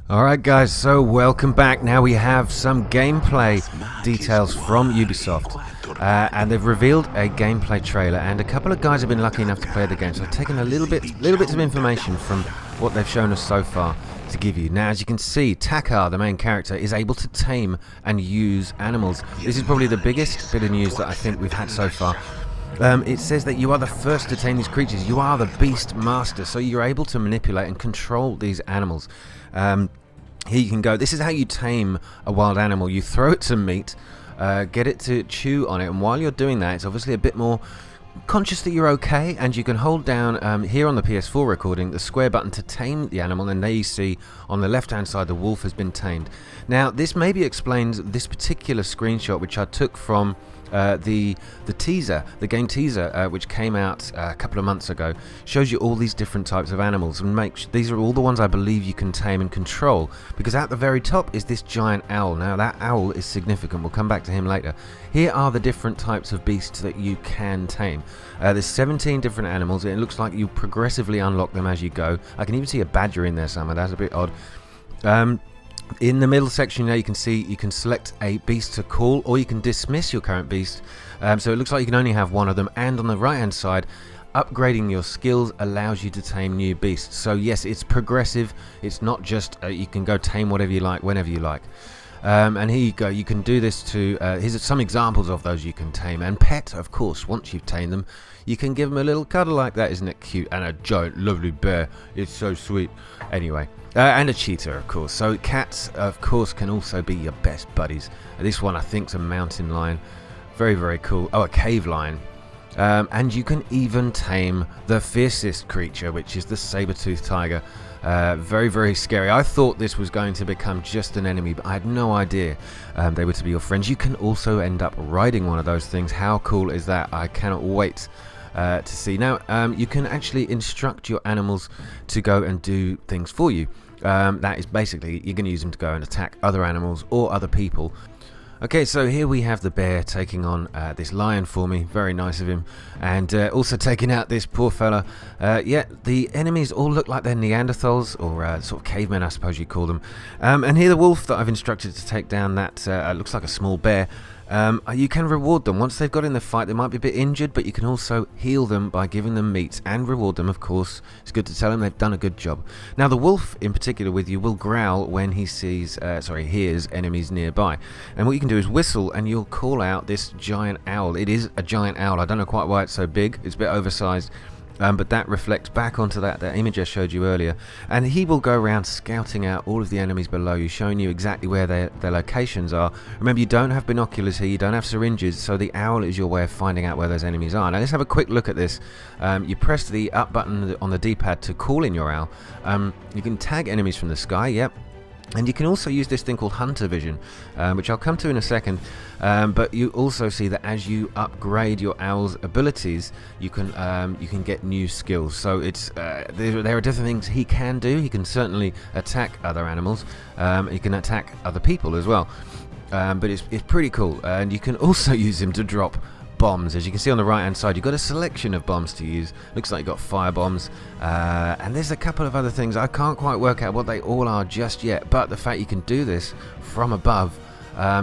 Alright guys, so welcome back. Now we have some gameplay details from Ubisoft, and they've revealed a gameplay trailer, and a couple of guys have been lucky enough to play the game, so I've taken a little bits of information from what they've shown us so far to give you. Now, as you can see, Takar, the main character, is able to tame and use animals. This is probably the biggest bit of news that I think we've had so far. It says that you are the first to tame these creatures. You are the beast master, so you're able to manipulate and control these animals. Here you can go. This is how you tame a wild animal. You throw it some meat, get it to chew on it, and while you're doing that, it's obviously a bit more conscious that you're okay, and you can hold down here on the PS4 recording the square button to tame the animal, and there you see on the left hand side the wolf has been tamed. Now this maybe explains this particular screenshot which I took from the teaser, the game teaser, which came out a couple of months ago. Shows you all these different types of animals, and these are all the ones I believe you can tame and control, because at the very top is this giant owl. Now that owl is significant, we'll come back to him later. Here are the different types of beasts that you can tame. There's 17 different animals, and it looks like you progressively unlock them as you go. I can even see a badger in there somewhere, that's a bit odd. In the middle section there you can see you can select a beast to call, or you can dismiss your current beast, so it looks like you can only have one of them. And on the right hand side, upgrading your skills allows you to tame new beasts. So yes, it's progressive, it's not just you can go tame whatever you like whenever you like. And here you go, you can do this to, here's some examples of those you can tame. And pet, of course, once you've tamed them, you can give them a little cuddle like that. Isn't it cute? And a giant lovely bear, it's so sweet. Anyway, and a cheetah, of course. So cats, of course, can also be your best buddies. This one I think is a mountain lion, very, very cool. Oh, a cave lion. And you can even tame the fiercest creature, which is the saber-toothed tiger. Very, very scary. I thought this was going to become just an enemy, but I had no idea they were to be your friends. You can also end up riding one of those things. How cool is that? I cannot wait to see. Now, you can actually instruct your animals to go and do things for you. That is basically, you're going to use them to go and attack other animals or other people. Okay, so here we have the bear taking on this lion for me. Very nice of him. And also taking out this poor fella. Yeah, the enemies all look like they're Neanderthals, or sort of cavemen, I suppose you'd call them. And here the wolf that I've instructed to take down that looks like a small bear. You can reward them. Once they've got in the fight, they might be a bit injured, but you can also heal them by giving them meat and reward them, of course. It's good to tell them they've done a good job. Now, the wolf, in particular with you, will growl when he hears enemies nearby. And what you can do is whistle, and you'll call out this giant owl. It is a giant owl. I don't know quite why it's so big. It's a bit oversized. But that reflects back onto that image I showed you earlier, and he will go around scouting out all of the enemies below you, showing you exactly where their locations are. Remember, you don't have binoculars here, you don't have syringes, so the owl is your way of finding out where those enemies are. Now let's have a quick look at this. You press the up button on the D-pad to call in your owl. You can tag enemies from the sky, yep. And you can also use this thing called hunter vision, which I'll come to in a second. But you also see that as you upgrade your owl's abilities, you can get new skills. So it's there are different things he can do. He can certainly attack other animals. He can attack other people as well. But it's pretty cool. And you can also use him to drop bombs. As you can see on the right hand side, you've got a selection of bombs to use. Looks like you've got fire bombs, and there's a couple of other things. I can't quite work out what they all are just yet, but the fact you can do this from above,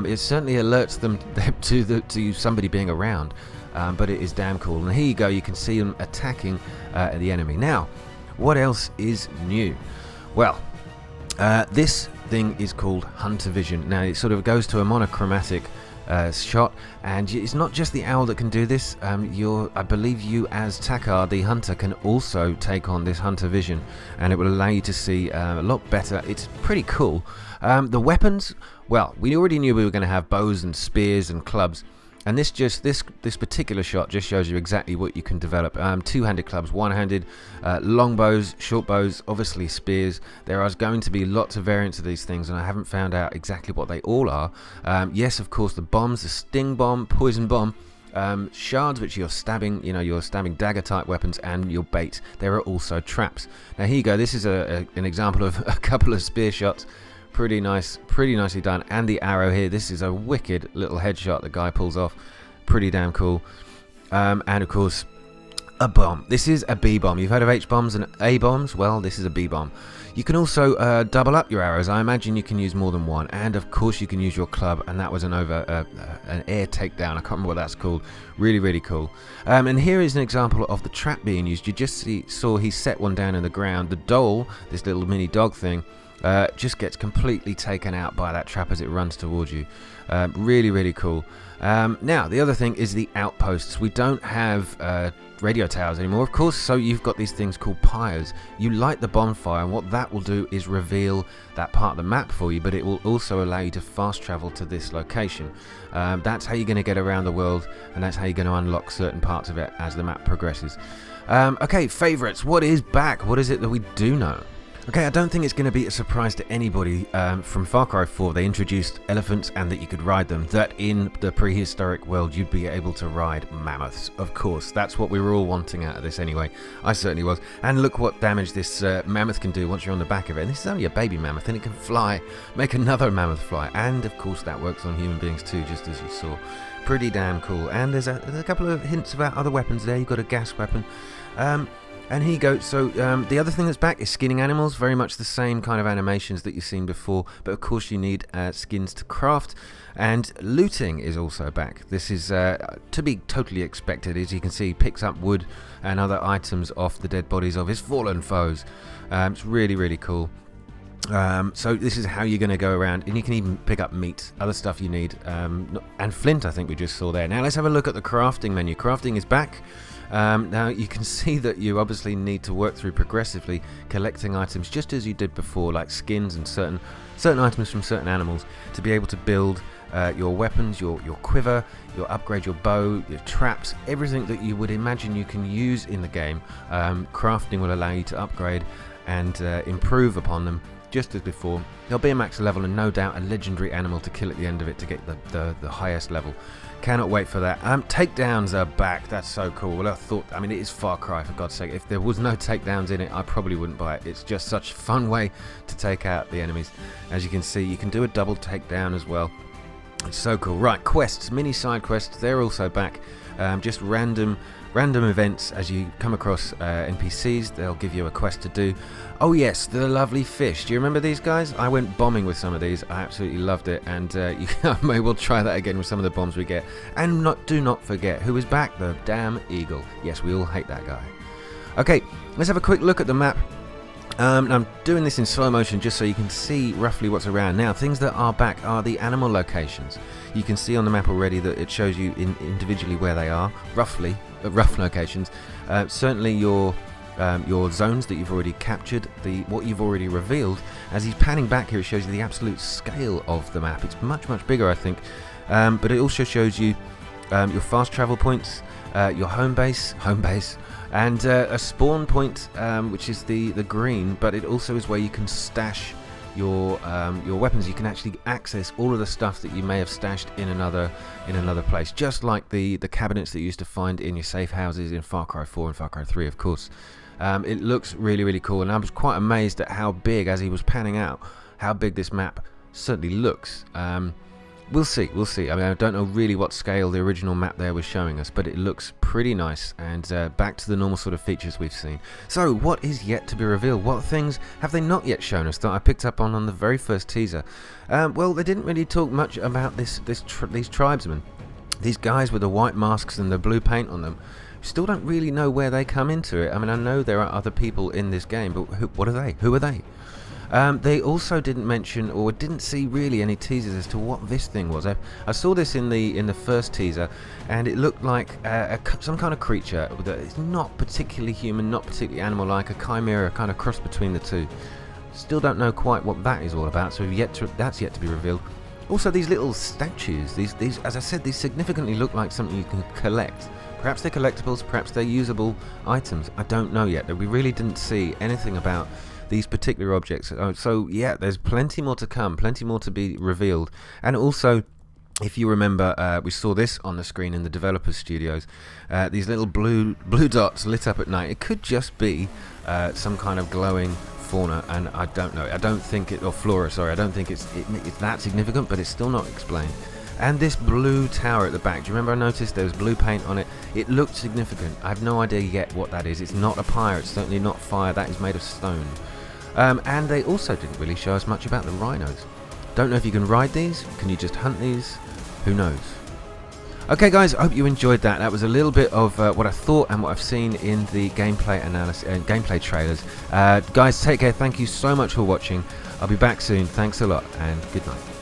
it certainly alerts them to somebody being around. But it is damn cool. And here you go, you can see them attacking the enemy. Now, what else is new? Well, this thing is called hunter vision. Now it sort of goes to a monochromatic shot, and it's not just the owl that can do this. I believe you as Takar the hunter can also take on this hunter vision, and it will allow you to see a lot better. It's pretty cool. The weapons, well, we already knew we were going to have bows and spears and clubs, and this particular shot just shows you exactly what you can develop. Two-handed clubs, one-handed, long bows, short bows, obviously spears. There is going to be lots of variants of these things, and I haven't found out exactly what they all are. Yes, of course, the bombs, the sting bomb, poison bomb, shards, which you're stabbing, your stabbing dagger type weapons, and your bait. There are also traps. Now here you go. This is an example of a couple of spear shots. Pretty nicely done. And the arrow here, this is a wicked little headshot the guy pulls off. Pretty damn cool. And of course, a bomb. This is a B bomb. You've heard of H bombs and A bombs? Well, this is a B bomb. You can also double up your arrows. I imagine you can use more than one, and of course you can use your club, and that was an air takedown. I can't remember what that's called. Really, really cool. And here is an example of the trap being used. You just saw he set one down in the ground. The doll, this little mini dog thing, just gets completely taken out by that trap as it runs towards you. Really, really cool. Now, the other thing is the outposts. We don't have radio towers anymore, of course, so you've got these things called pyres. You light the bonfire, and what that will do is reveal that part of the map for you, but it will also allow you to fast travel to this location. That's how you're going to get around the world, and that's how you're going to unlock certain parts of it as the map progresses. Okay, favourites. What is back? What is it that we do know? Okay, I don't think it's going to be a surprise to anybody from Far Cry 4 they introduced elephants and that you could ride them, that in the prehistoric world you'd be able to ride mammoths. Of course, that's what we were all wanting out of this anyway. I certainly was. And look what damage this mammoth can do once you're on the back of it. And this is only a baby mammoth, and it can fly, make another mammoth fly. And of course that works on human beings too, just as you saw. Pretty damn cool. And there's a couple of hints about other weapons there. You've got a gas weapon. And here you go. So the other thing that's back is skinning animals. Very much the same kind of animations that you've seen before, but of course you need skins to craft. And looting is also back. This is to be totally expected. As you can see, he picks up wood and other items off the dead bodies of his fallen foes. It's really, really cool. So this is how you're going to go around, and you can even pick up meat, other stuff you need, and flint I think we just saw there. Now let's have a look at the crafting menu. Crafting is back. Now you can see that you obviously need to work through progressively collecting items just as you did before, like skins and certain items from certain animals, to be able to build your weapons, your quiver, your upgrade your bow, your traps, everything that you would imagine you can use in the game. Crafting will allow you to upgrade and improve upon them just as before. There'll be a max level and no doubt a legendary animal to kill at the end of it to get the highest level. Cannot wait for that. Takedowns are back. That's so cool. Well, I mean, it is Far Cry, for God's sake. If there was no takedowns in it, I probably wouldn't buy it. It's just such a fun way to take out the enemies. As you can see, you can do a double takedown as well. It's so cool. Right, quests, mini side quests, they're also back. Just random events as you come across NPCs. They'll give you a quest to do. Oh yes, the lovely fish. Do you remember these guys? I went bombing with some of these. I absolutely loved it, and you may well try that again with some of the bombs we get. And do not forget who is back, the damn eagle. Yes, we all hate that guy. Okay, let's have a quick look at the map. I'm doing this in slow motion just so you can see roughly what's around. Now, things that are back are the animal locations. You can see on the map already that it shows you individually where they are, roughly, rough locations. Certainly your zones that you've already captured, what you've already revealed. As he's panning back here, it shows you the absolute scale of the map. It's much, much bigger, I think. But it also shows you your fast travel points, your home base, and a spawn point, which is the green, but it also is where you can stash your weapons. You can actually access all of the stuff that you may have stashed in another place, just like the cabinets that you used to find in your safe houses in Far Cry 4 and Far Cry 3, of course. It looks really, really cool, and I was quite amazed at how big, as he was panning out, how big this map certainly looks. We'll see. I mean, I don't know really what scale the original map there was showing us, but it looks pretty nice, and back to the normal sort of features we've seen. So, what is yet to be revealed? What things have they not yet shown us that I picked up on the very first teaser? Well, they didn't really talk much about these tribesmen. These guys with the white masks and the blue paint on them. Still don't really know where they come into it. I mean, I know there are other people in this game, but what are they? Who are they? They also didn't mention, or didn't see really any teasers as to what this thing was. I saw this in the first teaser, and it looked like some kind of creature that is not particularly human, not particularly animal-like, a chimera, kind of cross between the two. Still don't know quite what that is all about, so that's yet to be revealed. Also, these little statues, these, as I said, these significantly look like something you can collect. Perhaps they're collectibles, perhaps they're usable items. I don't know yet. We really didn't see anything about these particular objects. So yeah, there's plenty more to come, plenty more to be revealed. And also, if you remember, we saw this on the screen in the developers studios, these little blue dots lit up at night. It could just be some kind of glowing fauna, and I don't know. I don't think it, or flora, sorry, I don't think it's that significant, but it's still not explained. And this blue tower at the back, do you remember I noticed there was blue paint on it? It looked significant. I have no idea yet what that is. It's not a pyre, it's certainly not fire, that is made of stone. And they also didn't really show us much about the rhinos. Don't know if you can ride these, can you just hunt these? Who knows? Okay guys, I hope you enjoyed that. That was a little bit of what I thought and what I've seen in the gameplay analysis and gameplay trailers. Guys, take care, thank you so much for watching. I'll be back soon, thanks a lot, and good night.